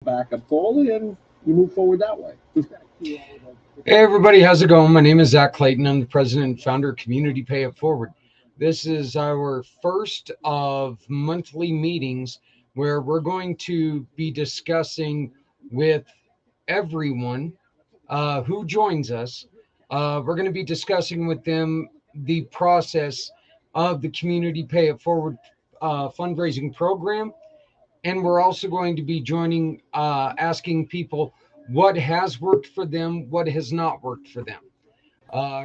backup call and you move forward that way. Hey everybody, how's it going? My name is Zach Clayton. I'm the president and founder of Community Pay It Forward. This is our first of monthly meetings where we're going to be discussing with everyone who joins us. We're going to be discussing with them the process of the Community Pay It Forward fundraising program, and we're also going to be joining asking people what has worked for them, what has not worked for them.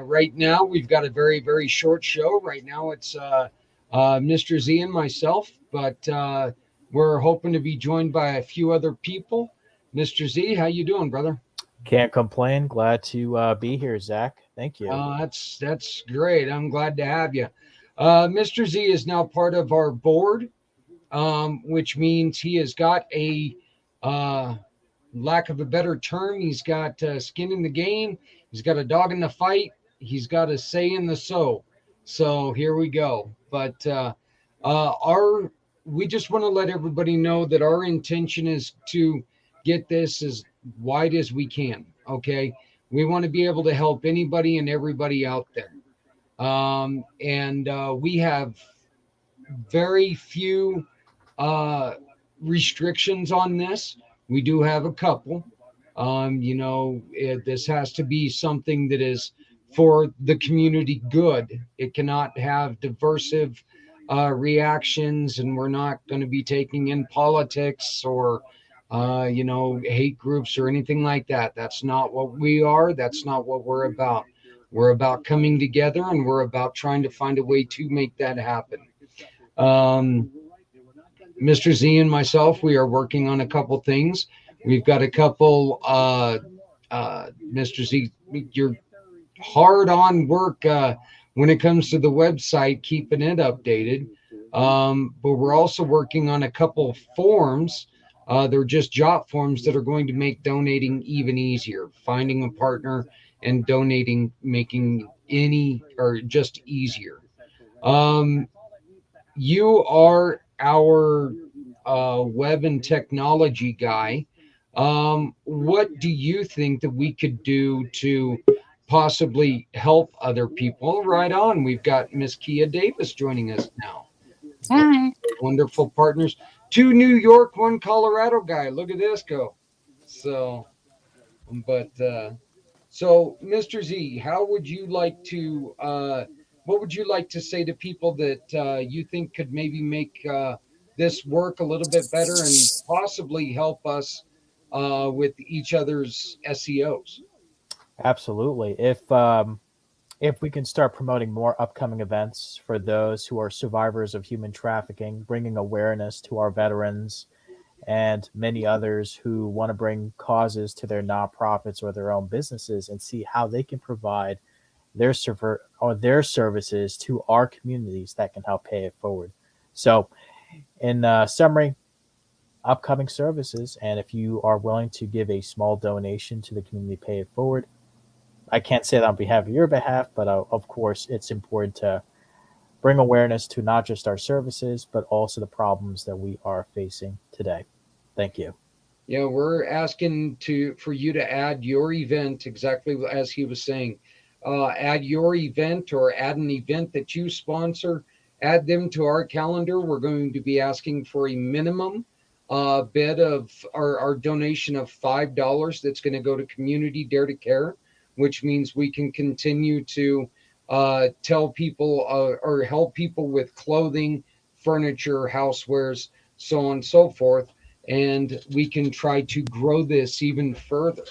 Right now we've got a very short show. Right now it's Mr. Z and myself, but we're hoping to be joined by a few other people. Mr. Z, how you doing, brother? Can't complain. Glad to be here, Zach. Thank you. That's great. I'm glad to have you. Mr. Z is now part of our board, which means he has got a uh, lack of a better term, he's got skin in the game. He's got a dog in the fight. He's got a say in the so. So here we go. But our we just want to let everybody know that our intention is to get this as wide as we can. Okay, we want to be able to help anybody and everybody out there. And we have very few uh, restrictions on this. We do have a couple. This has to be something that is for the community good. It cannot have diversive reactions, and we're not going to be taking in politics or, hate groups or anything like that. That's not what we are. That's not what we're about. We're about coming together, and we're about trying to find a way to make that happen. Um, Mr. Z and myself, we are working on a couple things. We've got a couple, Mr. Z, you're hard on work when it comes to the website, keeping it updated. But we're also working on a couple forms. They're just job forms that are going to make donating even easier. Finding a partner and donating, making any or just easier. Um, you are our web and technology guy. What do you think that we could do to possibly help other people? Right on. We've got Miss Kia Davis joining us now. Hi. Wonderful partners. Two New York, one Colorado guy. Look at this go. So, but so, Mr. Z, how would you like to? What would you like to say to people that you think could maybe make this work a little bit better and possibly help us with each other's SEOs? Absolutely. If we can start promoting more upcoming events for those who are survivors of human trafficking, bringing awareness to our veterans and many others who want to bring causes to their nonprofits or their own businesses and see how they can provide their services to our communities that can help pay it forward. So, in summary, upcoming services, and if you are willing to give a small donation to the community pay it forward, I can't say that on behalf of your behalf, but of course, it's important to bring awareness to not just our services, but also the problems that we are facing today. Thank you. Yeah, we're asking for you to add your event exactly as he was saying. Add your event or add an event that you sponsor. Add them to our calendar. We're going to be asking for a minimum bid of our donation of $5 that's going to go to Community Dare to Care, which means we can continue to tell people or help people with clothing, furniture, housewares, so on and so forth. And we can try to grow this even further.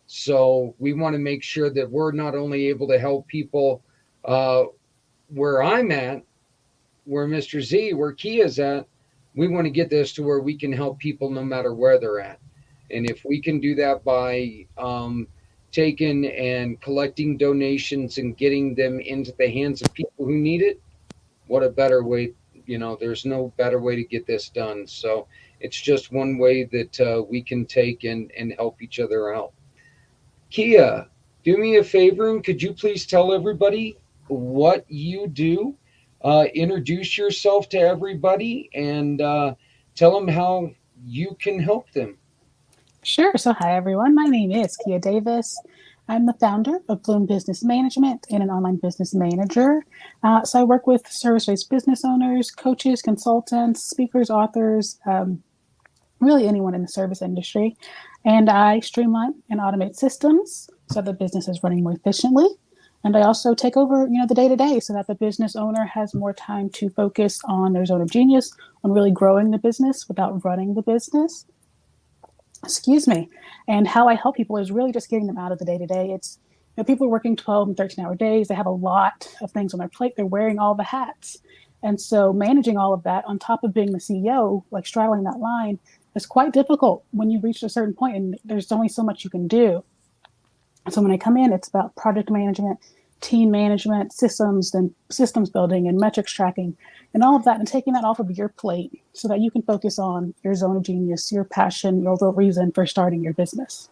So we want to make sure that we're not only able to help people uh, where I'm at, where Mr. Z, where Kia's at, we want to get this to where we can help people no matter where they're at. And if we can do that by taking and collecting donations and getting them into the hands of people who need it, what a better way. There's no better way to get this done. So it's just one way that we can take and help each other out. Kia, do me a favor and could you please tell everybody what you do? Introduce yourself to everybody and tell them how you can help them. Sure. So, hi, everyone. My name is Kia Davis. I'm the founder of Bloom Business Management and an online business manager. So, I work with service based business owners, coaches, consultants, speakers, authors, really anyone in the service industry. And I streamline and automate systems so the business is running more efficiently. And I also take over, the day to day so that the business owner has more time to focus on their zone of genius, on really growing the business without running the business. Excuse me. And how I help people is really just getting them out of the day to day. It's, people are working 12 and 13-hour days. They have a lot of things on their plate. They're wearing all the hats. And so managing all of that on top of being the CEO, like straddling that line, is quite difficult when you reach a certain point and there's only so much you can do. So when I come in, it's about project management, team management, systems, and systems building and metrics tracking and all of that, and taking that off of your plate so that you can focus on your zone of genius, your passion, your real reason for starting your business.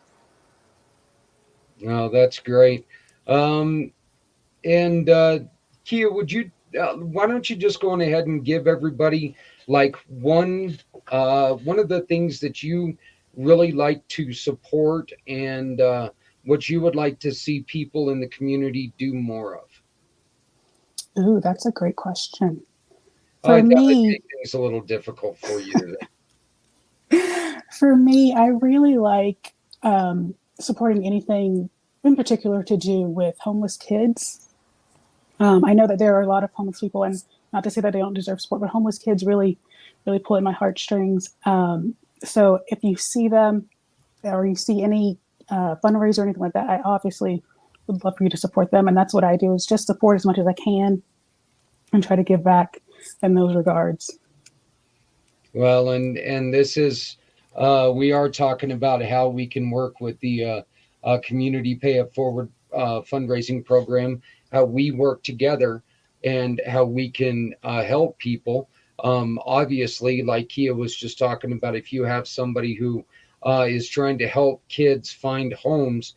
Oh, that's great. And Kia, would you, why don't you just go on ahead and give everybody like one of the things that you really like to support and what you would like to see people in the community do more of? Ooh, that's a great question. I For me, make things a little difficult for you today. for me, I really like supporting anything in particular to do with homeless kids. I know that there are a lot of homeless people, and not to say that they don't deserve support, but homeless kids really, really pull at my heartstrings. So if you see them or you see any fundraiser or anything like that, I obviously would love for you to support them. And that's what I do, is just support as much as I can and try to give back in those regards. Well, and this is, we are talking about how we can work with the Community Pay It Forward fundraising program, how we work together and how we can help people. Obviously, like Kia was just talking about, if you have somebody who is trying to help kids find homes,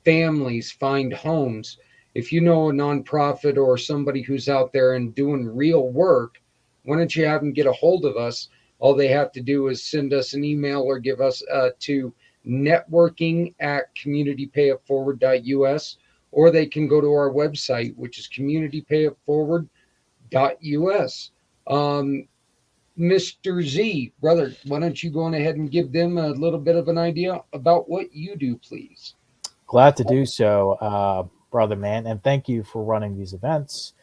families find homes. If you know a nonprofit or somebody who's out there and doing real work, why don't you have them get a hold of us? All they have to do is send us an email or give us to networking@communitypayitforward.us, or they can go to our website, which is communitypayitforward.us. Mr. Z, brother, why don't you go on ahead and give them a little bit of an idea about what you do, please? Glad to do so, brother man, and thank you for running these events.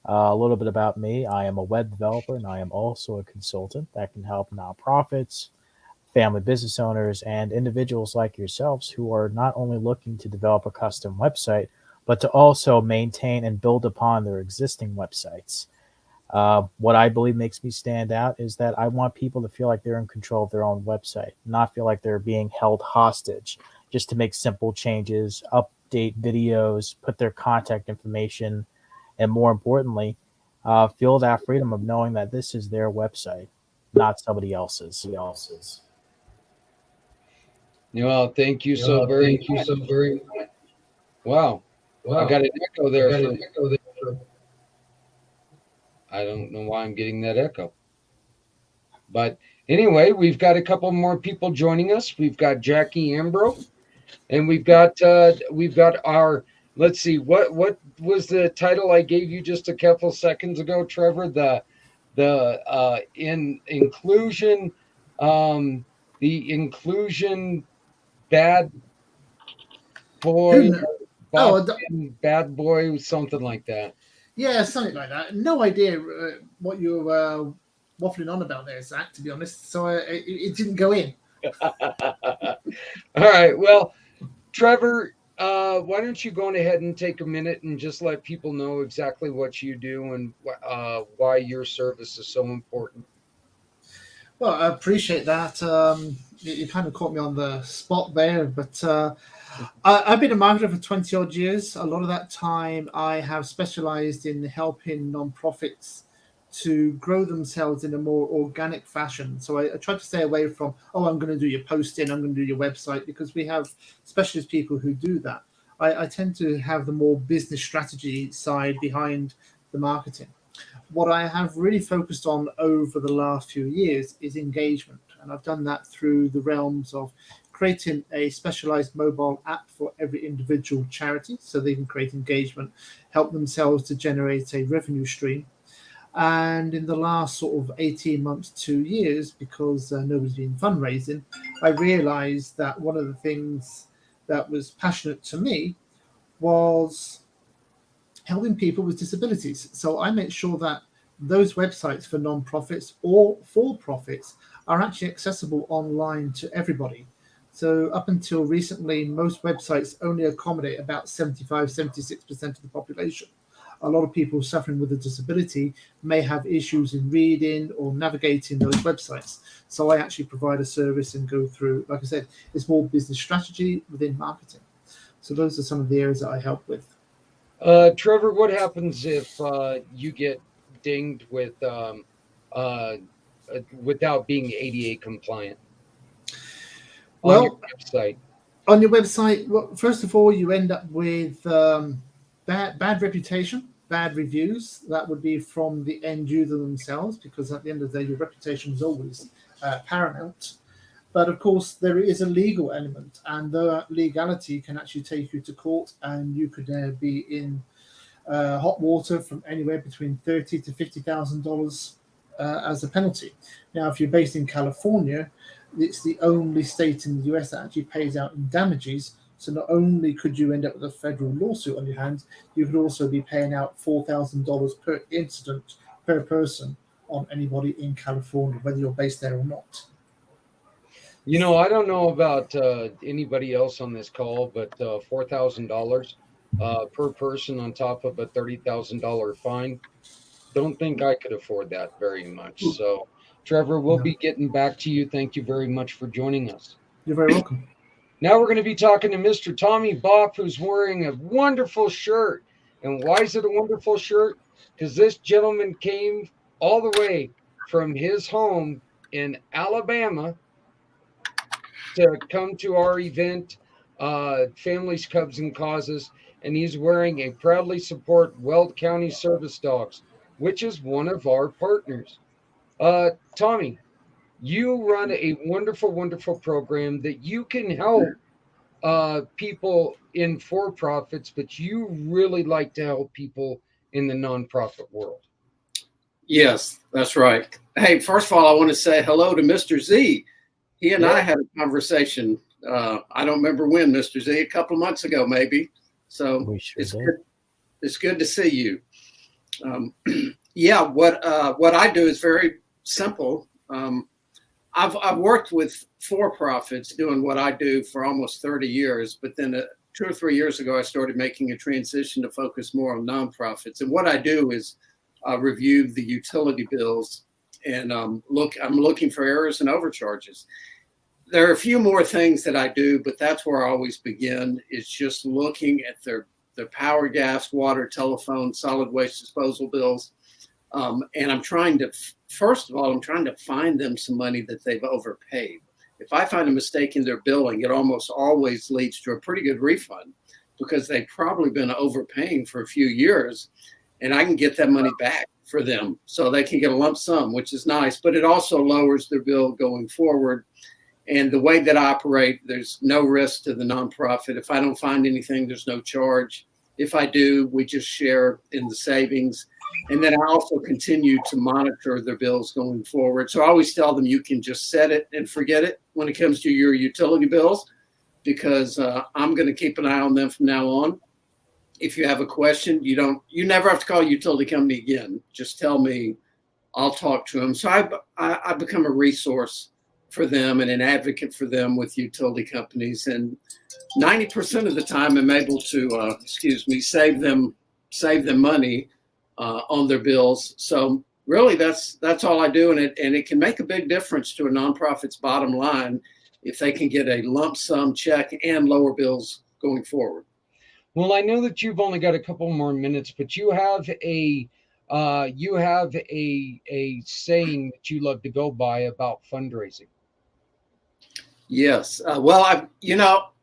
A little bit about me. I am a web developer, and I am also a consultant that can help nonprofits, family business owners, and individuals like yourselves who are not only looking to develop a custom website, but to also maintain and build upon their existing websites. What I believe makes me stand out is that I want people to feel like they're in control of their own website, not feel like they're being held hostage just to make simple changes, update videos, put their contact information, and more importantly, feel that freedom of knowing that this is their website, not somebody else's. Well, thank you so very much. Wow. I got an echo there. I don't know why I'm getting that echo. But anyway, we've got a couple more people joining us. We've got Jackie Ambro, and we've got our, let's see, what was the title I gave you just a couple seconds ago, Trevor? Inclusion bad boy, bad boy, something like that. Yeah, something like that. No idea what you're waffling on about there, Zach, to be honest. So it didn't go in. All right. Well, Trevor, why don't you go on ahead and take a minute and just let people know exactly what you do and why your service is so important? Well, I appreciate that. You kind of caught me on the spot there, but I've been a marketer for 20 odd years. A lot of that time I have specialized in helping nonprofits to grow themselves in a more organic fashion. So I try to stay away from, I'm going to do your posting, I'm going to do your website, because we have specialist people who do that. I tend to have the more business strategy side behind the marketing. What I have really focused on over the last few years is engagement. And I've done that through the realms of creating a specialized mobile app for every individual charity so they can create engagement, help themselves to generate a revenue stream. And in the last sort of 18 months, 2 years, because nobody's been fundraising, I realized that one of the things that was passionate to me was helping people with disabilities. So I make sure that those websites for non-profits or for-profits are actually accessible online to everybody. So up until recently, most websites only accommodate about 75, 76% of the population. A lot of people suffering with a disability may have issues in reading or navigating those websites. So I actually provide a service and go through, like I said, it's more business strategy within marketing. So those are some of the areas that I help with. Trevor, what happens if you get dinged with without being ADA compliant on your website? On your website, well, first of all, you end up with bad reputation, bad reviews. That would be from the end user themselves, because at the end of the day, your reputation is always paramount. But of course, there is a legal element, and the legality can actually take you to court, and you could be in hot water from anywhere between $30,000 to $50,000 as a penalty. Now, if you're based in California, it's the only state in the US that actually pays out in damages. So not only could you end up with a federal lawsuit on your hands, you could also be paying out $4,000 per incident per person on anybody in California, whether you're based there or not. You know, I don't know about anybody else on this call, but $4,000 per person on top of a $30,000 fine. Don't think I could afford that very much. So, Trevor, we'll be getting back to you. Thank you very much for joining us. You're very welcome. Now we're going to be talking to Mr. Tommy Bopp, who's wearing a wonderful shirt. And why is it a wonderful shirt? Because this gentleman came all the way from his home in Alabama to come to our event, Families, Cubs, and Causes, and he's wearing a proudly support Weld County Service Dogs, which is one of our partners. Tommy, you run a wonderful, wonderful program that you can help people in for-profits, but you really like to help people in the nonprofit world. Yes, that's right. Hey, first of all, I want to say hello to Mr. Z. He and I had a conversation. I don't remember when, Mr. Z, a couple of months ago, maybe. So it's good to see you. What I do is very simple. I've worked with for-profits doing what I do for almost 30 years, but then 2 or 3 years ago, I started making a transition to focus more on nonprofits. And what I do is review the utility bills and I'm looking for errors and overcharges. There are a few more things that I do, but that's where I always begin, is just looking at their power, gas, water, telephone, solid waste disposal bills. And I'm trying to, first of all, I'm trying to find them some money that they've overpaid. If I find a mistake in their billing, it almost always leads to a pretty good refund because they've probably been overpaying for a few years, and I can get that money back for them so they can get a lump sum, which is nice, but it also lowers their bill going forward. And the way that I operate, there's no risk to the nonprofit. If I don't find anything, there's no charge. If I do, we just share in the savings. And then I also continue to monitor their bills going forward. So I always tell them you can just set it and forget it when it comes to your utility bills, because I'm going to keep an eye on them from now on. If you have a question, you never have to call a utility company again. Just tell me, I'll talk to them. So I become a resource for them and an advocate for them with utility companies. And 90% of the time I'm able to, save them money on their bills. So really that's all I do. And it can make a big difference to a nonprofit's bottom line if they can get a lump sum check and lower bills going forward. Well, I know that you've only got a couple more minutes, but you have a saying that you love to go by about fundraising. Yes. Well,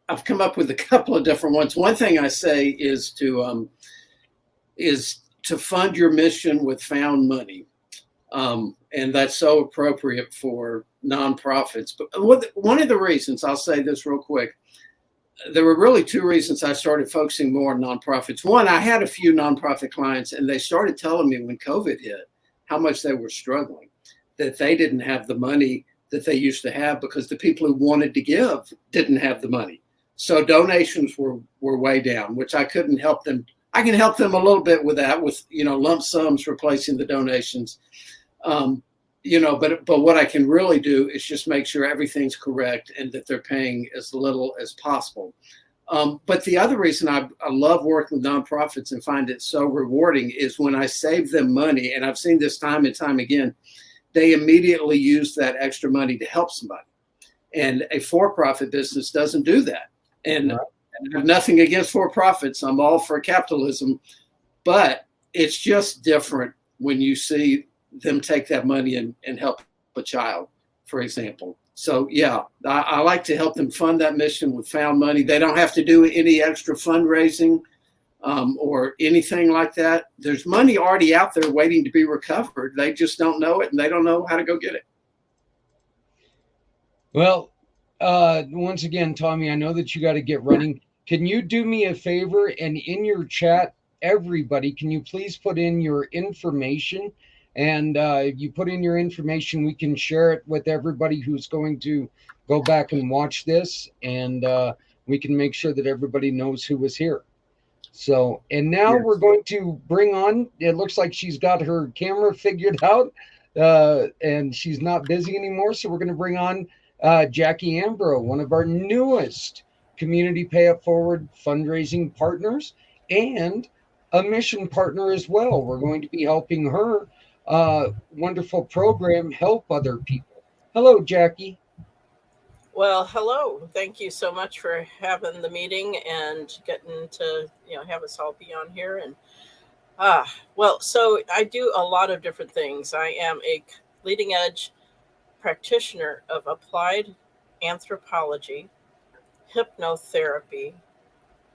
I've come up with a couple of different ones. One thing I say is to fund your mission with found money. And that's so appropriate for nonprofits. But one of the reasons, I'll say this real quick, there were really two reasons I started focusing more on nonprofits. One, I had a few nonprofit clients, and they started telling me when COVID hit how much they were struggling, that they didn't have the money that they used to have because the people who wanted to give didn't have the money. So donations were way down, which I couldn't help them. I can help them a little bit with that, with, lump sums replacing the donations. But what I can really do is just make sure everything's correct and that they're paying as little as possible. But the other reason I love working with nonprofits and find it so rewarding is when I save them money, and I've seen this time and time again, they immediately use that extra money to help somebody. And a for-profit business doesn't do that. And I have nothing against for-profits. I'm all for capitalism. But it's just different when you see them take that money and help a child, for example. So, yeah, I like to help them fund that mission with found money. They don't have to do any extra fundraising or anything like that. There's money already out there waiting to be recovered. They just don't know it, and they don't know how to go get it. Well, once again, Tommy, I know that you got to get running. Can you do me a favor, and in your chat, everybody, can you please put in your information? And if you put in your information, we can share it with everybody who's going to go back and watch this, and we can make sure that everybody knows who was here. So, and now we're going to bring on, it looks like she's got her camera figured out, and she's not busy anymore. So we're going to bring on Jackie Ambro, one of our newest Community Pay It Forward fundraising partners and a mission partner as well. We're going to be helping her wonderful program help other people. Hello, Jackie. Well, hello. Thank you so much for having the meeting and getting to have us all be on here. And so I do a lot of different things. I am a leading edge practitioner of applied anthropology, hypnotherapy,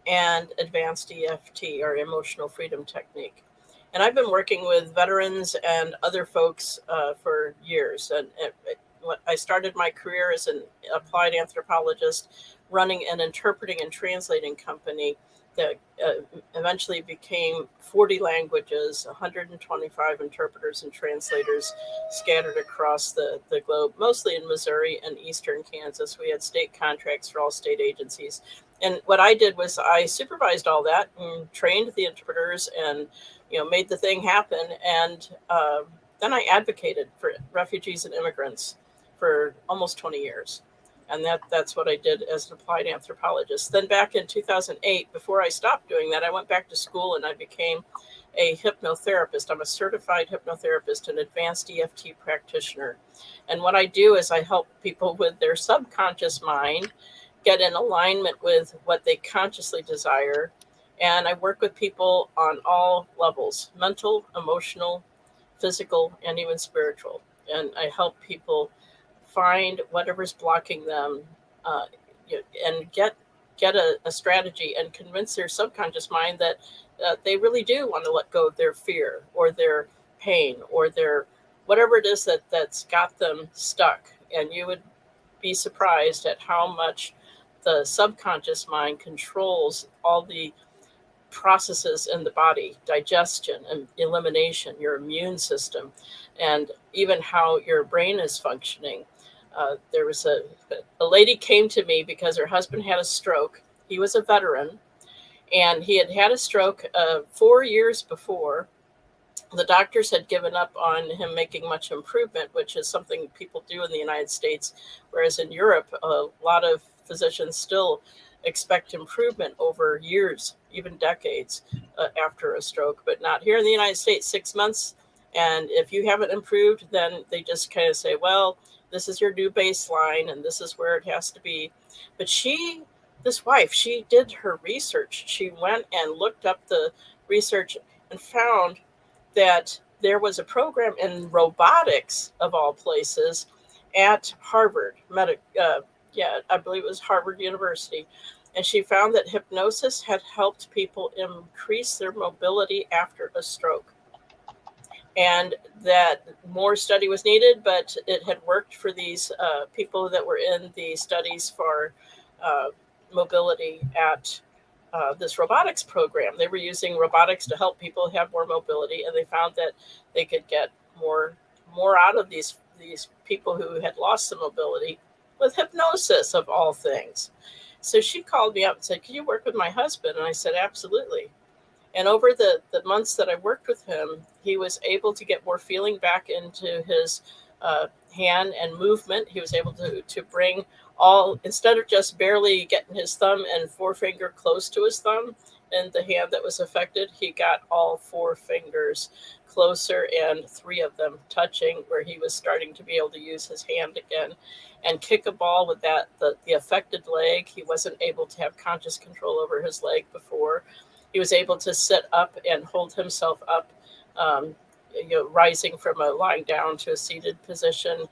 and advanced EFT, or emotional freedom technique. And I've been working with veterans and other folks for years. And I started my career as an applied anthropologist, running an interpreting and translating company that eventually became 40 languages, 125 interpreters and translators scattered across the globe, mostly in Missouri and eastern Kansas. We had state contracts for all state agencies. And what I did was I supervised all that and trained the interpreters and made the thing happen. And then I advocated for refugees and immigrants for almost 20 years. And that's what I did as an applied anthropologist. Then back in 2008, before I stopped doing that, I went back to school and I became a hypnotherapist. I'm a certified hypnotherapist and advanced EFT practitioner. And what I do is I help people with their subconscious mind get in alignment with what they consciously desire. And I work with people on all levels: mental, emotional, physical, and even spiritual. And I help people find whatever's blocking them and get a strategy and convince their subconscious mind that they really do want to let go of their fear or their pain or their whatever it is that's got them stuck. And you would be surprised at how much the subconscious mind controls all the processes in the body: digestion and elimination, your immune system, and even how your brain is functioning. There was a lady came to me because her husband had a stroke. He was a veteran, and he had a stroke 4 years before. The doctors had given up on him making much improvement, which is something people do in the United States, whereas in Europe, a lot of physicians still expect improvement over years, even decades after a stroke, but not here in the United States. 6 months, and if you haven't improved, then they just kind of say, well, this is your new baseline and this is where it has to be. But this wife, she did her research. She went and looked up the research and found that there was a program in robotics, of all places, at Harvard I believe it was Harvard University. And she found that hypnosis had helped people increase their mobility after a stroke. and that more study was needed, but it had worked for these people that were in the studies for mobility at this robotics program. They were using robotics to help people have more mobility, and they found that they could get more out of these people who had lost some mobility with hypnosis, of all things. So she called me up and said, "Can you work with my husband?" And I said, "Absolutely." And over the months that I worked with him, he was able to get more feeling back into his hand and movement. He was able to bring all, instead of just barely getting his thumb and forefinger close to his thumb and the hand that was affected, he got all 4 fingers closer and 3 of them touching, where he was starting to be able to use his hand again and kick a ball with the affected leg. He wasn't able to have conscious control over his leg before. He was able to sit up and hold himself up, rising from a lying down to a seated position,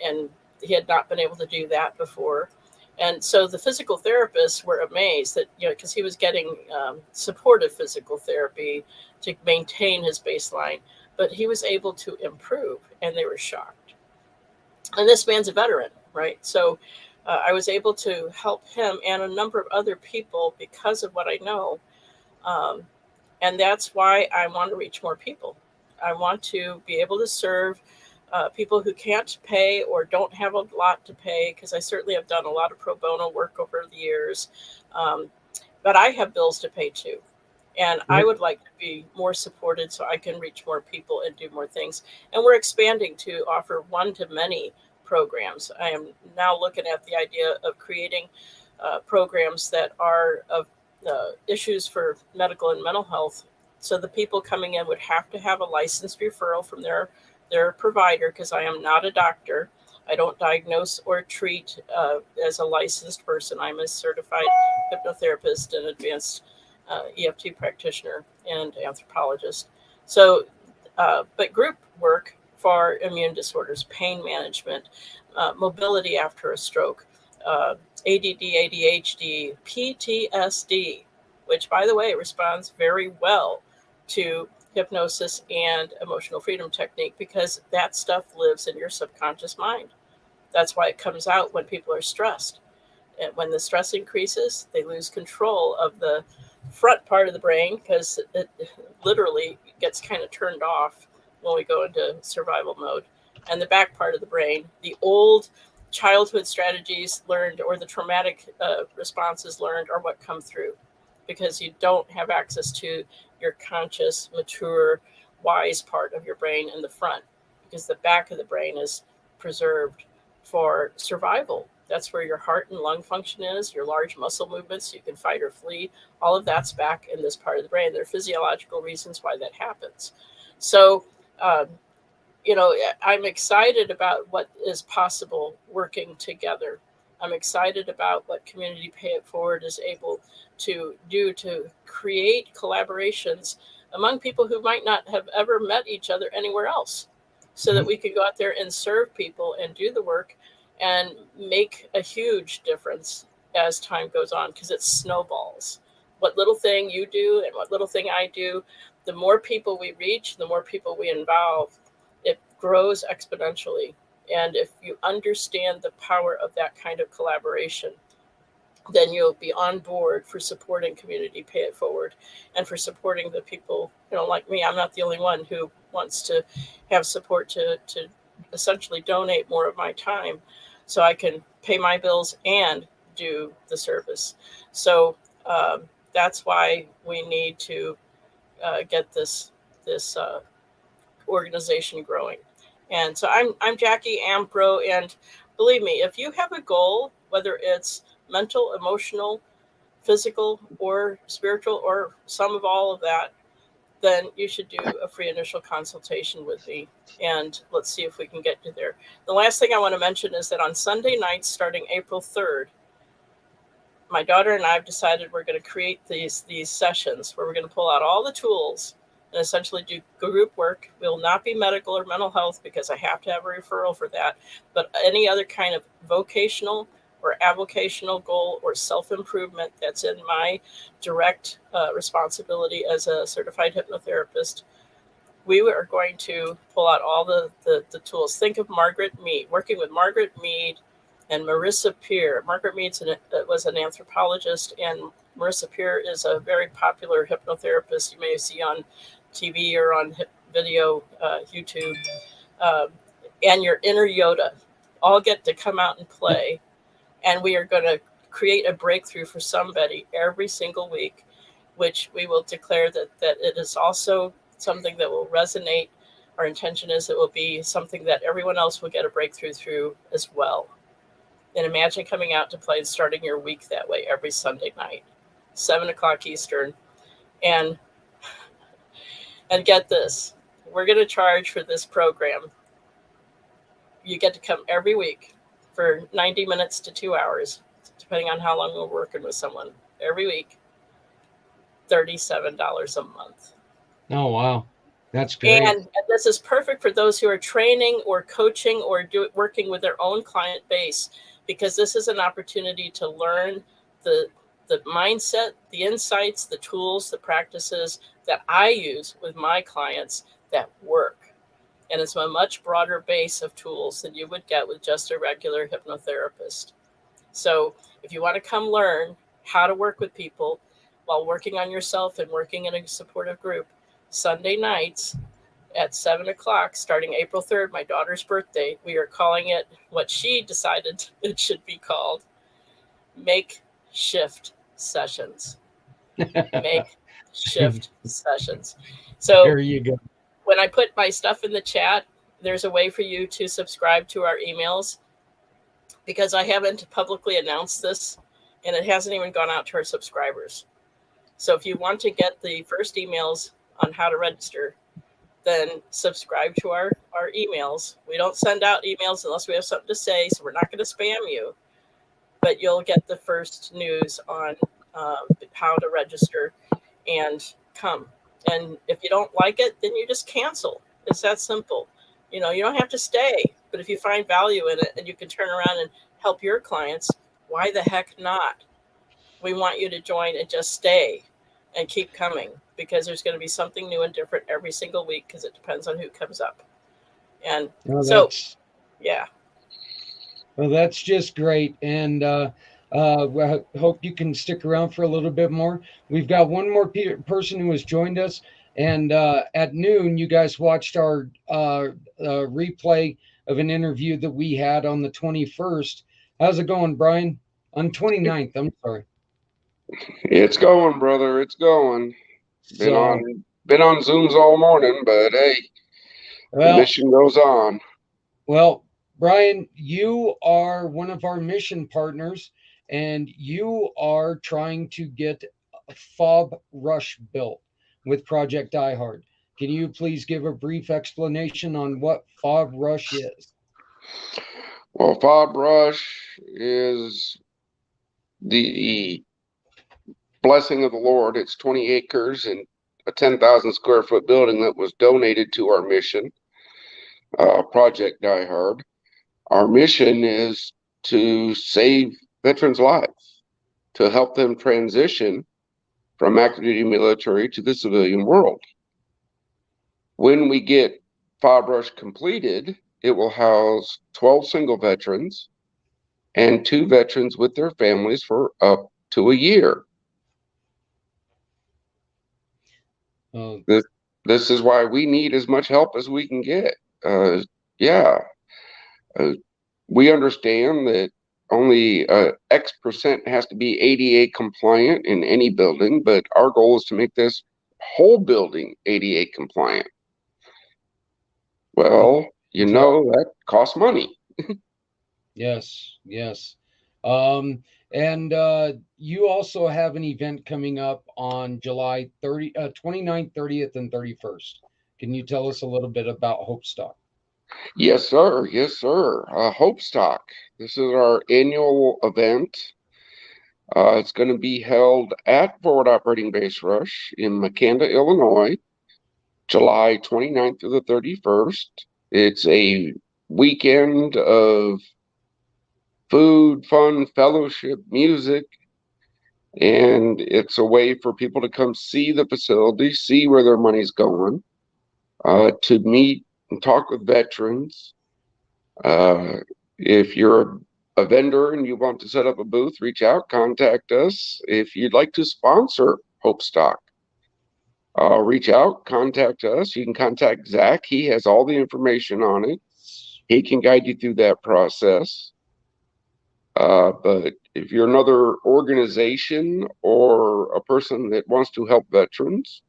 and he had not been able to do that before. And so the physical therapists were amazed that, because he was getting supportive physical therapy to maintain his baseline, but he was able to improve, and they were shocked. And this man's a veteran, right? So I was able to help him and a number of other people because of what I know. And that's why I want to reach more people. I want to be able to serve people who can't pay or don't have a lot to pay, because I certainly have done a lot of pro bono work over the years. But I have bills to pay too. And I would like to be more supported so I can reach more people and do more things. And we're expanding to offer one-to-many programs. I am now looking at the idea of creating programs that are of issues for medical and mental health. So the people coming in would have to have a licensed referral from their provider, because I am not a doctor. I don't diagnose or treat as a licensed person. I'm a certified hypnotherapist and advanced EFT practitioner and anthropologist. So, but group work for immune disorders, pain management, mobility after a stroke, ADD, ADHD, PTSD, which, by the way, responds very well to hypnosis and emotional freedom technique, because that stuff lives in your subconscious mind. That's why it comes out when people are stressed. And when the stress increases, they lose control of the front part of the brain, because it literally gets kind of turned off when we go into survival mode. And the back part of the brain, the old childhood strategies learned or the traumatic responses learned are what come through, because you don't have access to your conscious, mature, wise part of your brain in the front, because the back of the brain is preserved for survival. That's where your heart and lung function is, your large muscle movements, so you can fight or flee. All of that's back in this part of the brain. There are physiological reasons why that happens. So, I'm excited about what is possible working together. I'm excited about what Community Pay It Forward is able to do to create collaborations among people who might not have ever met each other anywhere else, so that we can go out there and serve people and do the work and make a huge difference as time goes on, because it snowballs. What little thing you do and what little thing I do, the more people we reach, the more people we involve, it grows exponentially. And if you understand the power of that kind of collaboration, then you'll be on board for supporting Community Pay It Forward and for supporting the people, like me. I'm not the only one who wants to have support to essentially donate more of my time so I can pay my bills and do the service. So that's why we need to get this organization growing. And so I'm Jackie Ampro, and believe me, if you have a goal, whether it's mental, emotional, physical, or spiritual, or some of all of that, then you should do a free initial consultation with me, and let's see if we can get you there. The last thing I want to mention is that on Sunday nights, starting April 3rd, my daughter and I have decided we're going to create these sessions where we're going to pull out all the tools and essentially do group work. Will not be medical or mental health, because I have to have a referral for that, but any other kind of vocational or avocational goal or self-improvement that's in my direct responsibility as a certified hypnotherapist, we are going to pull out all the tools. Think of Margaret Mead, working with Margaret Mead and Marissa Peer. Margaret Mead was an anthropologist, and Marissa Peer is a very popular hypnotherapist you may see on TV or on video, YouTube. And your inner Yoda all get to come out and play. And we are going to create a breakthrough for somebody every single week, which we will declare that it is also something that will resonate. Our intention is it will be something that everyone else will get a breakthrough through as well. And imagine coming out to play and starting your week that way every Sunday night, 7 o'clock Eastern. And get this, we're going to charge for this program. You get to come every week for 90 minutes to 2 hours, depending on how long we're working with someone. Every week, $37 a month. Oh, wow. That's great. And this is perfect for those who are training or coaching or working with their own client base, because this is an opportunity to learn the mindset, the insights, the tools, the practices that I use with my clients that work. And it's a much broader base of tools than you would get with just a regular hypnotherapist. So if you want to come learn how to work with people while working on yourself and working in a supportive group, Sunday nights at 7 o'clock, starting April 3rd, my daughter's birthday, we are calling it what she decided it should be called, Make-Shift Sessions. Make-Shift Sessions. So there you go. When I put my stuff in the chat, there's a way for you to subscribe to our emails, because I haven't publicly announced this and it hasn't even gone out to our subscribers. So if you want to get the first emails on how to register, then subscribe to our emails. We don't send out emails unless we have something to say, so we're not going to spam you, but you'll get the first news on how to register and come. And if you don't like it, then you just cancel. It's that simple. You know, you don't have to stay, but if you find value in it and you can turn around and help your clients, why the heck not? We want you to join and just stay and keep coming, because there's going to be something new and different every single week, because it depends on who comes up. And yeah. Well, that's just great. And I hope you can stick around for a little bit more. We've got one more person who has joined us. And at noon, you guys watched our replay of an interview that we had on the 21st. How's it going, Brian? On 29th, I'm sorry. It's going, brother. It's going. Been on Zooms all morning, but hey, the mission goes on. Well, Brian, you are one of our mission partners, and you are trying to get Fob Rush built with Project iHeart. Can you please give a brief explanation on what Fob Rush is? Well, Fob Rush is the blessing of the Lord. It's 20 acres and a 10,000 square foot building that was donated to our mission, Project iHeart. Our mission is to save veterans' lives, to help them transition from active duty military to the civilian world. When we get Fob Rush completed, it will house 12 single veterans and 2 veterans with their families for up to a year. This is why we need as much help as we can get. We understand that only X% has to be ADA compliant in any building, but our goal is to make this whole building ADA compliant. Well, you know, that costs money. Yes. And you also have an event coming up on July 29th, 30th, and 31st. Can you tell us a little bit about Hopestock? Yes, sir. Hopestock. This is our annual event. It's going to be held at Forward Operating Base Rush in Makanda, Illinois, July 29th through the 31st. It's a weekend of food, fun, fellowship, music, and it's a way for people to come see the facility, see where their money's going. to meet and talk with veterans. If you're a vendor and you want to set up a booth, reach out, contact us. If you'd like to sponsor Hope Stock, reach out, contact us. You can contact Zach. He has all the information on it. He can guide you through that process. But if you're another organization or a person that wants to help veterans,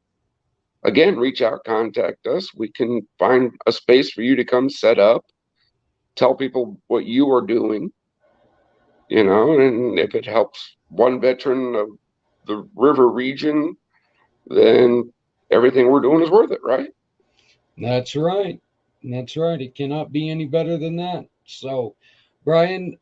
again, reach out, contact us. We can find a space for you to come set up, tell people what you are doing, and if it helps one veteran of the river region, then everything we're doing is worth it, right? That's right. That's right. It cannot be any better than that. So, Brian,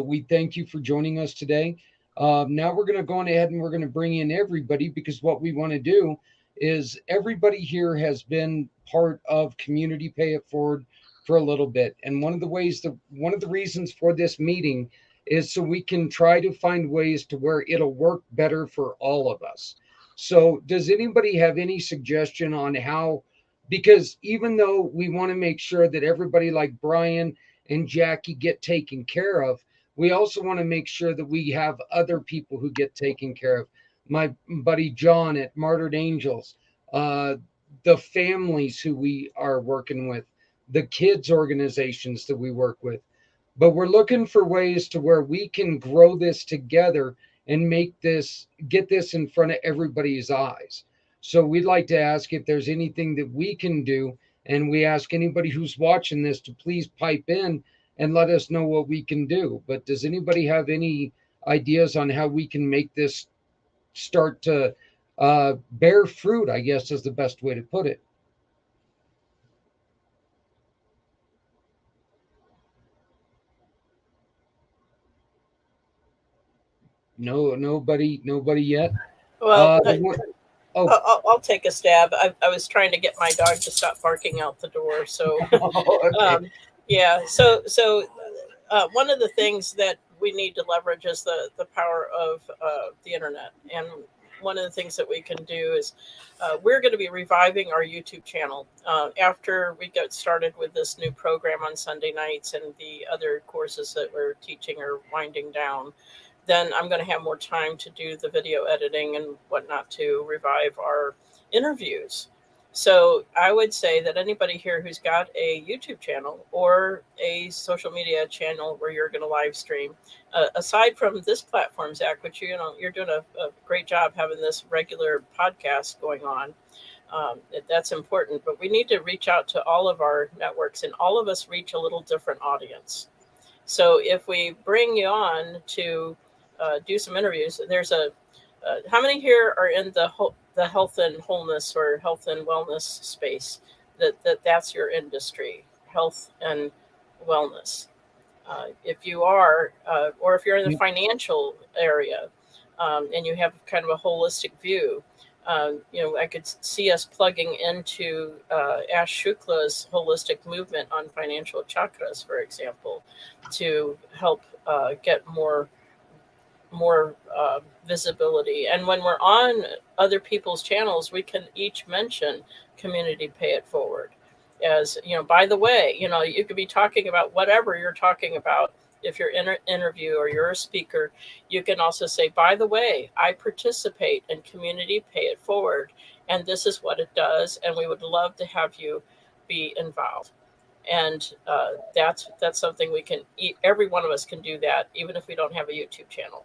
we thank you for joining us today. Now we're going to go on ahead and we're going to bring in everybody, because what we want to do is everybody here has been part of Community Pay It Forward for a little bit. And one of the reasons for this meeting is so we can try to find ways to where it'll work better for all of us. So does anybody have any suggestion on how, because even though we want to make sure that everybody like Brian and Jackie get taken care of, we also want to make sure that we have other people who get taken care of. My buddy John at Martyred Angels, the families who we are working with, the kids organizations that we work with. But we're looking for ways to where we can grow this together and get this in front of everybody's eyes. So we'd like to ask if there's anything that we can do, and we ask anybody who's watching this to please pipe in and let us know what we can do. But does anybody have any ideas on how we can make this start to bear fruit, I guess is the best way to put it? No, nobody yet. Well, I'll take a stab. I was trying to get my dog to stop barking out the door. So, okay. yeah. So one of the things that we need to leverage is the power of the internet. And one of the things that we can do is we're going to be reviving our YouTube channel after we get started with this new program on Sunday nights and the other courses that we're teaching are winding down. Then I'm going to have more time to do the video editing and whatnot to revive our interviews. So I would say that anybody here who's got a YouTube channel or a social media channel where you're going to live stream, aside from this platform, Zach, which you're doing a great job having this regular podcast going on. That's important, but we need to reach out to all of our networks, and all of us reach a little different audience. So if we bring you on to do some interviews, there's how many here are in the health and wholeness or health and wellness space? That's your industry, health and wellness. If you are, or if you're in the financial area, and you have kind of a holistic view, I could see us plugging into Ash Shukla's holistic movement on financial chakras, for example, to help get more visibility. And when we're on other people's channels, we can each mention Community Pay It Forward. As by the way, you could be talking about whatever you're talking about. If you're in an interview or you're a speaker, you can also say, by the way, I participate in Community Pay It Forward, and this is what it does, and we would love to have you be involved. And that's something we can, every one of us can do that, even if we don't have a YouTube channel.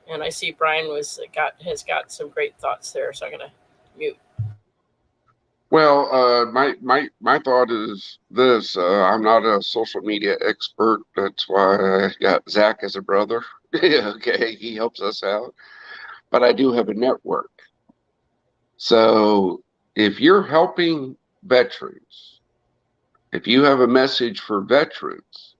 And I see Brian has got some great thoughts there, so I'm going to mute. Well, my thought is this: I'm not a social media expert. That's why I got Zach as a brother. Okay, he helps us out. But I do have a network. So if you're helping veterans, if you have a message for veterans,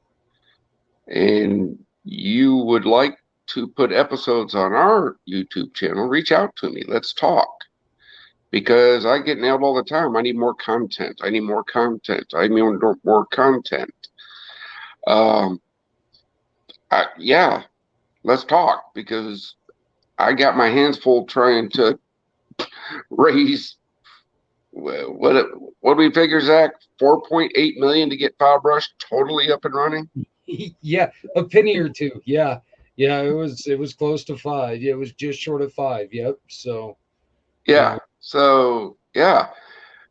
and you would like to put episodes on our YouTube channel, reach out to me. Let's talk. Because I get nailed all the time. I need more content. I need more content. I need more content. Yeah, let's talk, because I got my hands full trying to raise what do we figure, Zach? 4.8 million to get File Brush totally up and running. Yeah, a penny or two. Yeah, it was close to 5. Yeah, it was just short of 5. Yep. So Yeah. So yeah,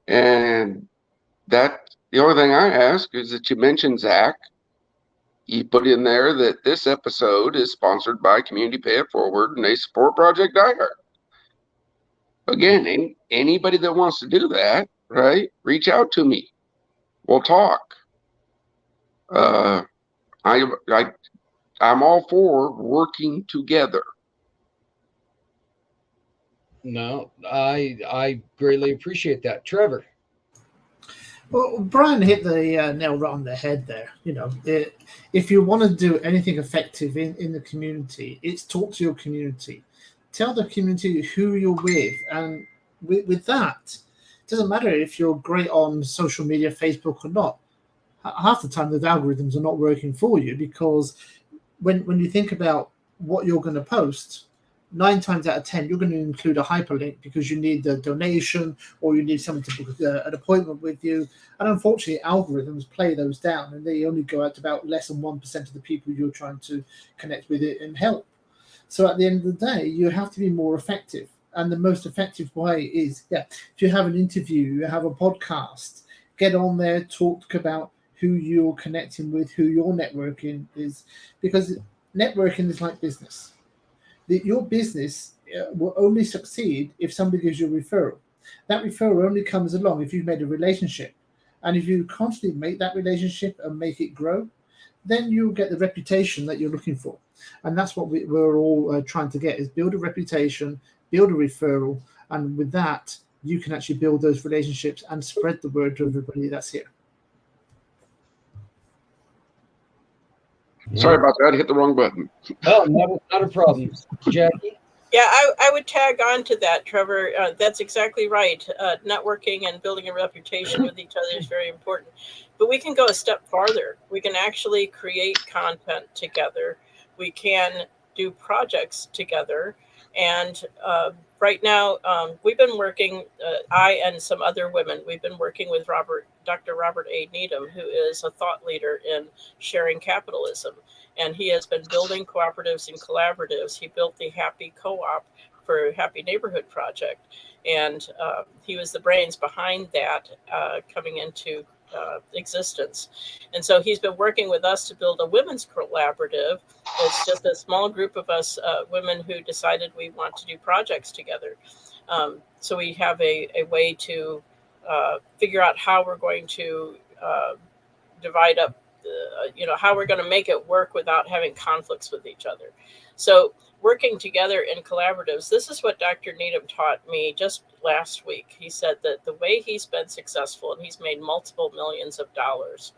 and that the only thing I ask is that you mentioned Zach. You put in there that this episode is sponsored by Community Pay It Forward and they support Project iHeart. Again, anybody that wants to do that, right? Reach out to me. We'll talk. I'm all for working together. no, I greatly appreciate that, Trevor. Well, Brian hit the nail right on the head there. If you want to do anything effective in the community, it's talk to your community. Tell the community who you're with. And with that, it doesn't matter if you're great on social media, Facebook or not. Half the time, those algorithms are not working for you because when you think about what you're going to post, 9 times out of 10, you're going to include a hyperlink because you need the donation or you need someone to book an appointment with you. And unfortunately, algorithms play those down and they only go out to about less than 1% of the people you're trying to connect with it and help. So at the end of the day, you have to be more effective. And the most effective way is, if you have an interview, you have a podcast, get on there, talk about who you're connecting with, who your networking is, because networking is like business. Your business will only succeed if somebody gives you a referral. That referral only comes along if you've made a relationship. And if you constantly make that relationship and make it grow, then you'll get the reputation that you're looking for. And that's what we're all trying to get, is build a reputation, build a referral. And with that, you can actually build those relationships and spread the word to everybody that's here. Sorry about that. Hit the wrong button. Oh, not a problem, Jackie. Yeah, I would tag on to that, Trevor. That's exactly right. Networking and building a reputation with each other is very important. But we can go a step farther. We can actually create content together. We can do projects together. And right now, we've been working, I and some other women, we've been working with Dr. Robert A. Needham, who is a thought leader in sharing capitalism. And he has been building cooperatives and collaboratives. He built the Happy Co-op for Happy Neighborhood Project. And he was the brains behind that coming into existence. And so he's been working with us to build a women's collaborative. It's just a small group of us women who decided we want to do projects together. So we have a way to figure out how we're going to divide up, how we're going to make it work without having conflicts with each other. So working together in collaboratives, this is what Dr. Needham taught me just last week. He said that the way he's been successful, and he's made multiple millions of dollars,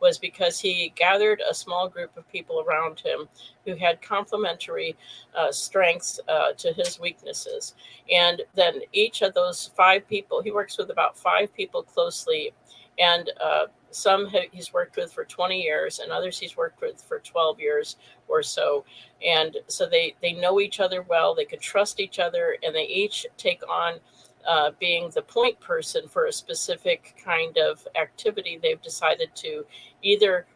was because he gathered a small group of people around him who had complementary strengths to his weaknesses. And then each of those 5 people, he works with about 5 people closely, and some he's worked with for 20 years and others he's worked with for 12 years or so. And so they know each other well, they could trust each other, and they each take on being the point person for a specific kind of activity they've decided to either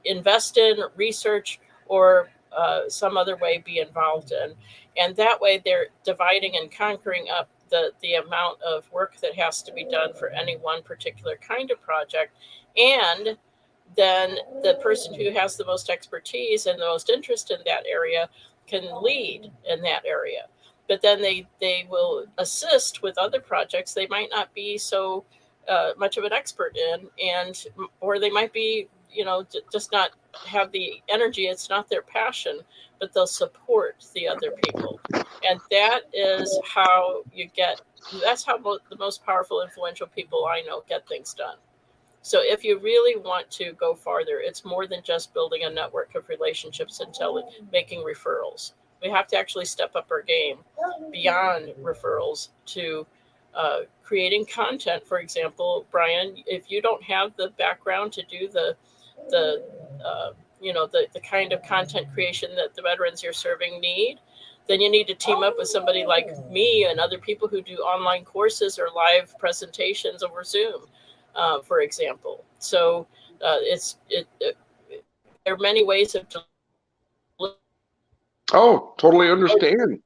invest in, research, or some other way be involved in. And that way they're dividing and conquering up the amount of work that has to be done for any one particular kind of project. And then the person who has the most expertise and the most interest in that area can lead in that area. But then they will assist with other projects they might not be so much of an expert in, or they might be, just not have the energy. It's not their passion, but they'll support the other people. And that is how that's how the most powerful, influential people I know get things done. So if you really want to go farther, it's more than just building a network of relationships and making referrals. We have to actually step up our game beyond referrals to creating content. For example, Brian, if you don't have the background to do the kind of content creation that the veterans you're serving need, then you need to team up with somebody like me and other people who do online courses or live presentations over Zoom, for example. So there are many ways of. Oh, totally understand.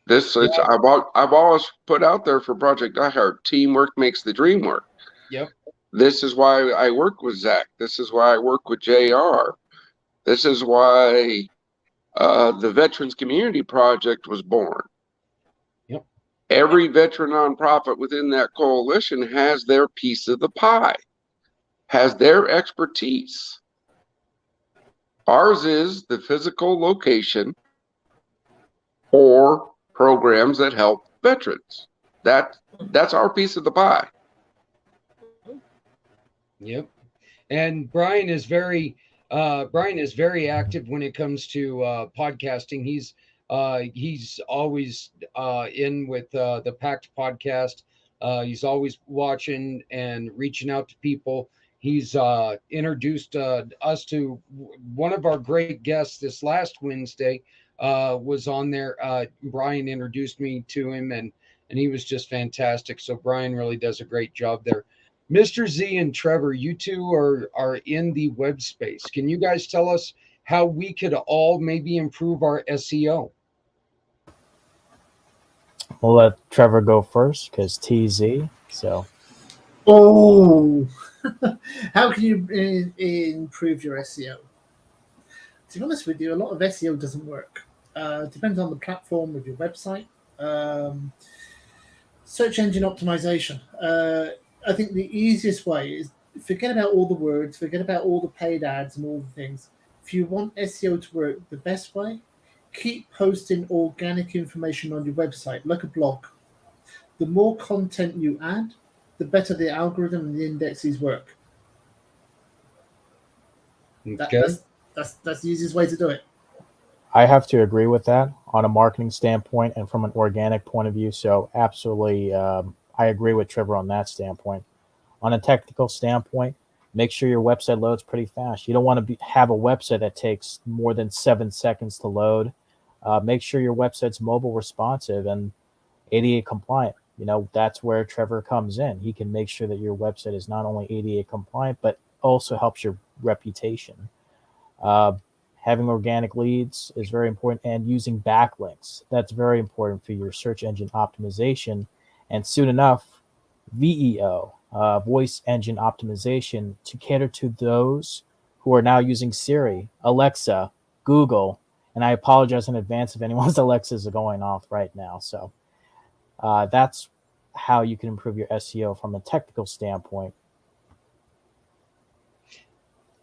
This is I've always put out there for Project iHeart, teamwork makes the dream work. Yep. This is why I work with Zach. This is why I work with JR. This is why the Veterans Community Project was born. Yep. Every veteran nonprofit within that coalition has their piece of the pie, has their expertise. Ours is the physical location or programs that help veterans. That's our piece of the pie. Yep. And Brian is very active when it comes to podcasting. He's always in with the Pact podcast. He's always watching and reaching out to people. He's introduced us to one of our great guests this last Wednesday. Was on there. Brian introduced me to him, and he was just fantastic. So Brian really does a great job there. Mr. Z and Trevor, you two are in the web space. Can you guys tell us how we could all maybe improve our SEO? We'll let Trevor go first because TZ. So. Oh, how can you improve your SEO? To be honest with you, a lot of SEO doesn't work. Depends on the platform of your website. Search engine optimization. I think the easiest way is forget about all the words, forget about all the paid ads and all the things. If you want SEO to work the best way, keep posting organic information on your website, like a blog. The more content you add, the better the algorithm and the indexes work. Okay. That's the easiest way to do it. I have to agree with that on a marketing standpoint and from an organic point of view. So absolutely, I agree with Trevor on that standpoint. On a technical standpoint, make sure your website loads pretty fast. You don't want to have a website that takes more than 7 seconds to load. Make sure your website's mobile responsive and ADA compliant. You know, that's where Trevor comes in. He can make sure that your website is not only ADA compliant, but also helps your reputation. Having organic leads is very important, and using backlinks. That's very important for your search engine optimization. And soon enough, VEO, voice engine optimization, to cater to those who are now using Siri, Alexa, Google. And I apologize in advance if anyone's Alexas are going off right now. So that's how you can improve your SEO from a technical standpoint.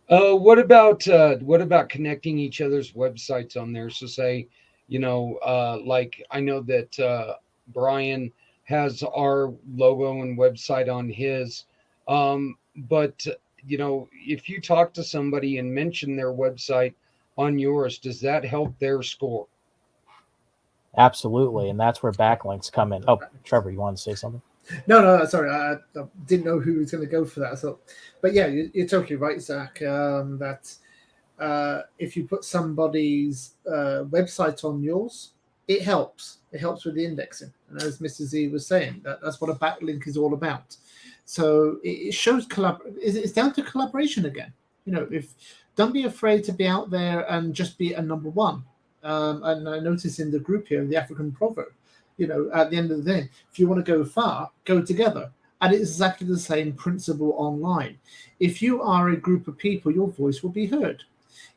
What about connecting each other's websites on there? So say, like I know that Brian has our logo and website on his, but if you talk to somebody and mention their website on yours, does that help their score? Absolutely, and that's where backlinks come in. Oh, Trevor, you want to say something? No, sorry, I didn't know who was going to go for that. So, but yeah, you're totally right, Zach. That if you put somebody's website on yours, it helps. It helps with the indexing, and as Mr. Z was saying, that's what a backlink is all about. So it shows it's down to collaboration again. Don't be afraid to be out there and just be a number one. And I notice in the group here, the African proverb, at the end of the day, if you want to go far, go together. And it's exactly the same principle online. If you are a group of people, your voice will be heard.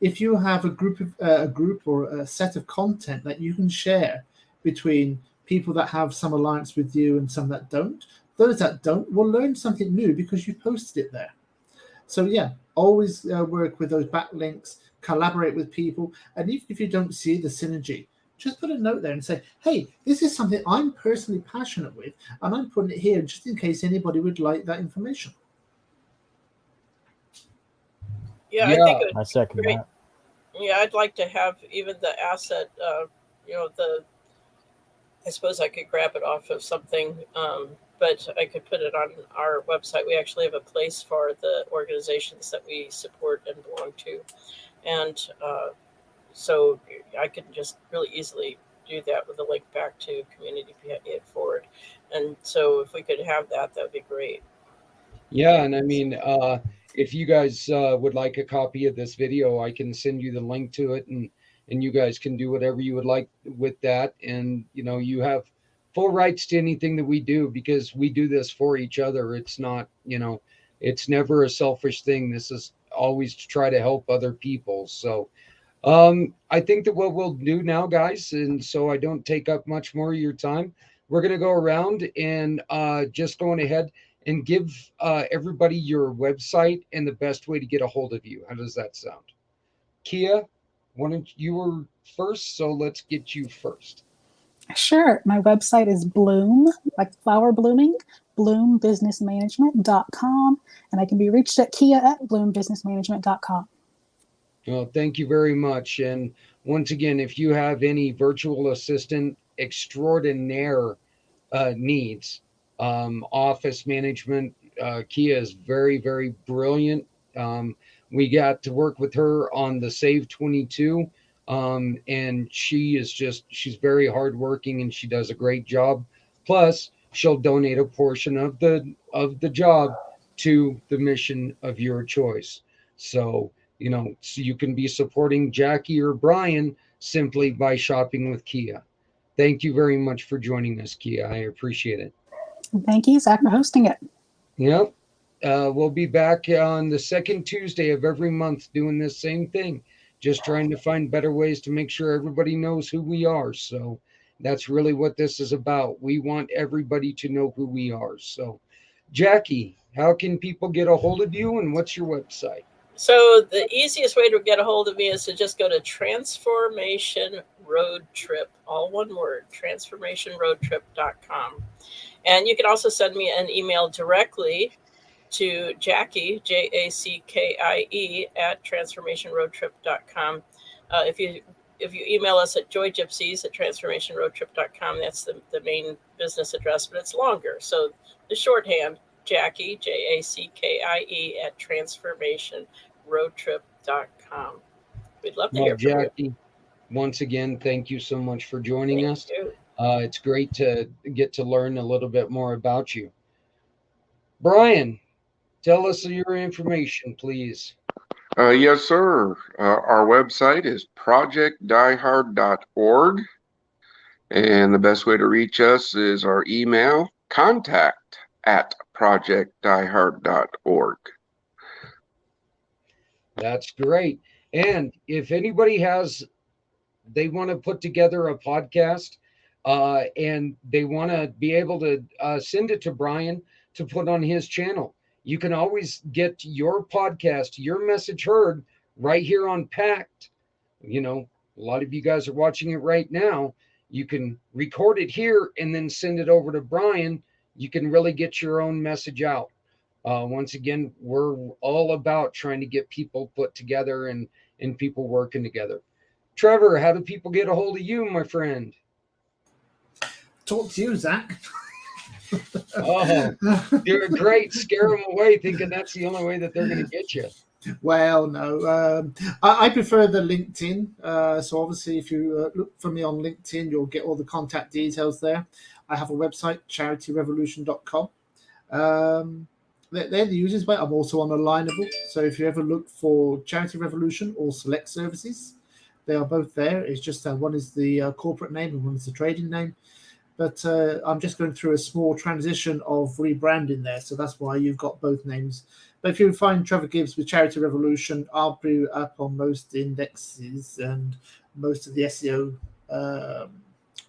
If you have a group or a set of content that you can share between people that have some alliance with you and some that don't, those that don't will learn something new because you posted it there. So yeah, always work with those backlinks, collaborate with people, and even if you don't see the synergy, just put a note there and say, hey, this is something I'm personally passionate with, and I'm putting it here just in case anybody would like that information. Yeah, I think it I second that. Yeah, I'd like to have even the asset, I suppose I could grab it off of something, but I could put it on our website. We actually have a place for the organizations that we support and belong to. And so I could just really easily do that with a link back to Community Pay It Forward. And so if we could have that, that'd be great. Yeah, and I mean, if you guys would like a copy of this video, I can send you the link to it, and you guys can do whatever you would like with that. And you have full rights to anything that we do, because we do this for each other. It's not, it's never a selfish thing. This is always to try to help other people. So I think that what we'll do now, guys, and so I don't take up much more of your time, we're going to go around and just going ahead and give everybody your website and the best way to get a hold of you. How does that sound? Kia, you were first, so let's get you first. Sure. My website is Bloom, like flower blooming, bloombusinessmanagement.com. And I can be reached at kia@bloombusinessmanagement.com. Well, thank you very much. And once again, if you have any virtual assistant extraordinaire needs, office management, Kia is very, very brilliant. We got to work with her on the Save 22. And she's very hardworking, and she does a great job. Plus, she'll donate a portion of the job to the mission of your choice. So, so you can be supporting Jackie or Brian simply by shopping with Kia. Thank you very much for joining us, Kia. I appreciate it. Thank you, Zach, for hosting it. Yep. We'll be back on the second Tuesday of every month doing this same thing, just trying to find better ways to make sure everybody knows who we are. So that's really what this is about. We want everybody to know who we are. So, Jackie, how can people get a hold of you, and what's your website? So the easiest way to get a hold of me is to just go to Transformation Road Trip, all one word, transformationroadtrip.com. And you can also send me an email directly to Jackie, Jackie, at transformationroadtrip.com. If you email us at joygypsies@transformationroadtrip.com, that's the main business address, but it's longer. So the shorthand, Jackie, Jackie, at transformationroadtrip.com. We'd love to hear from Jackie, you. once again, thank you so much for joining us. Thank you. It's great to get to learn a little bit more about you. Brian, tell us your information, please. Yes, sir. Our website is projectdiehard.org. And the best way to reach us is our email, contact@projectdiehard.org. That's great. And if anybody they want to put together a podcast and they want to be able to send it to Brian to put on his channel, you can always get your podcast, your message heard right here on Pact. A lot of you guys are watching it right now. You can record it here and then send it over to Brian. You can really get your own message out. Once again, we're all about trying to get people put together and people working together. Trevor, how do people get a hold of you, my friend? Talk to you, Zach. Oh, you're great. Scare them away thinking that's the only way that they're going to get you. Well, no. I prefer the LinkedIn. So obviously, if you look for me on LinkedIn, you'll get all the contact details there. I have a website, charityrevolution.com. They're the users, but I'm also on Alignable. So if you ever look for Charity Revolution or Select Services, they are both there. It's just that one is the corporate name and one is the trading name. But I'm just going through a small transition of rebranding there. So that's why you've got both names. But if you find Trevor Gibbs with Charity Revolution, I'll be up on most indexes and most of the SEO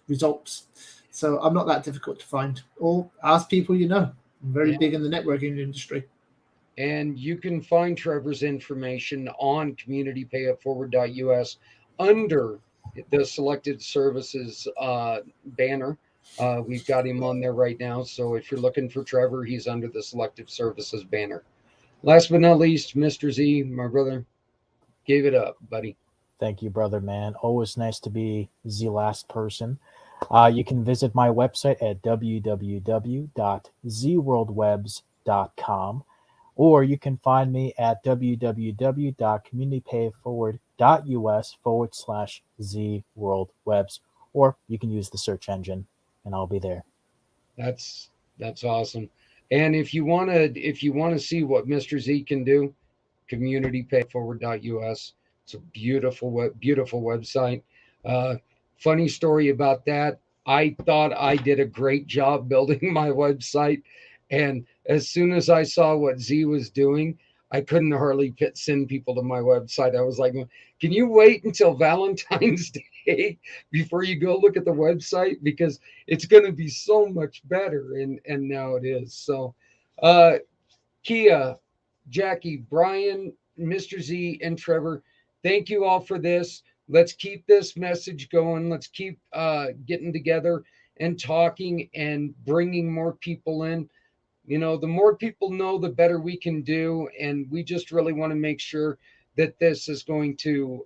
results. So I'm not that difficult to find. Or ask people you know. I'm very big in the networking industry. And you can find Trevor's information on communitypayitforward.us under the Selected Services banner. We've got him on there right now. So if you're looking for Trevor, he's under the Selective Services banner. Last but not least, Mr. Z, my brother, gave it up, buddy. Thank you, brother, man. Always nice to be the last person. You can visit my website at www.zworldwebs.com, or you can find me at www.communitypayforward.us/zworldwebs, or you can use the search engine, and I'll be there. That's awesome. And if you want to see what Mr. Z can do, communitypayforward.us. It's a beautiful website. Funny story about that. I thought I did a great job building my website, and as soon as I saw what Z was doing, I couldn't hardly send people to my website. I was like, can you wait until Valentine's Day before you go look at the website? Because it's going to be so much better. And now it is. So, Kia, Jackie, Brian, Mr. Z, and Trevor, thank you all for this. Let's keep this message going. Let's keep getting together and talking and bringing more people in. You know, the more people know, the better we can do. And we just really want to make sure that this is going to,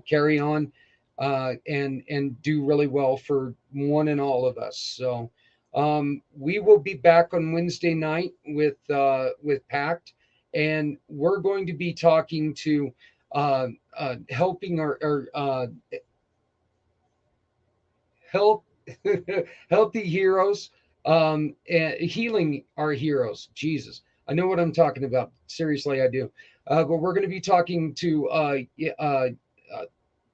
carry on and do really well for one and all of us. So we will be back on Wednesday night with Pact, and we're going to be talking to helping our healthy heroes, and healing our heroes. Jesus, I know what I'm talking about. Seriously, I do. But we're going to be talking to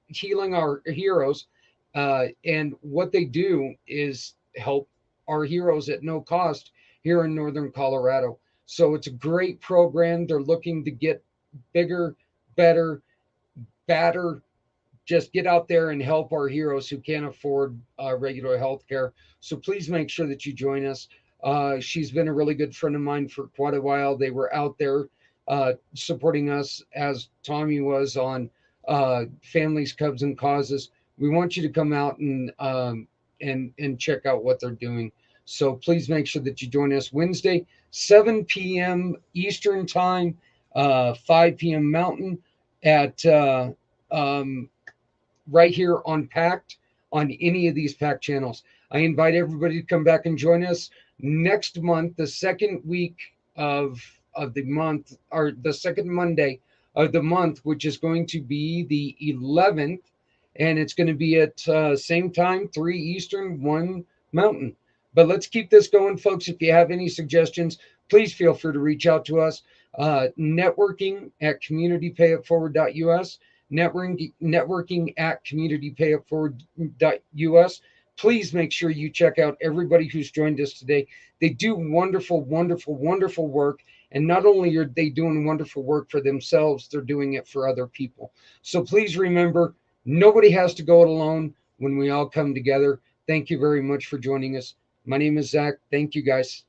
healing our heroes, and what they do is help our heroes at no cost here in Northern Colorado. So it's a great program. They're looking to get bigger, better, badder. Just get out there and help our heroes who can't afford regular health care. So please make sure that you join us. She's been a really good friend of mine for quite a while. They were out there supporting us as Tommy was on Families, Cubs, and Causes. We want you to come out and check out what they're doing. So please make sure that you join us Wednesday, 7 p.m. Eastern Time, 5 p.m. Mountain at right here on Pact, on any of these Pact channels. I invite everybody to come back and join us next month, the second week of the month, or the second Monday of the month, which is going to be the 11th, and it's going to be at same time, 3 Eastern, 1 Mountain. But let's keep this going, folks. If you have any suggestions, please feel free to reach out to us. Networking at communitypayitforward.us. Networking at communitypayitforward.us. Please make sure you check out everybody who's joined us today. They do wonderful, wonderful, wonderful work. And not only are they doing wonderful work for themselves, they're doing it for other people. So please remember, nobody has to go it alone when we all come together. Thank you very much for joining us. My name is Zach. Thank you, guys.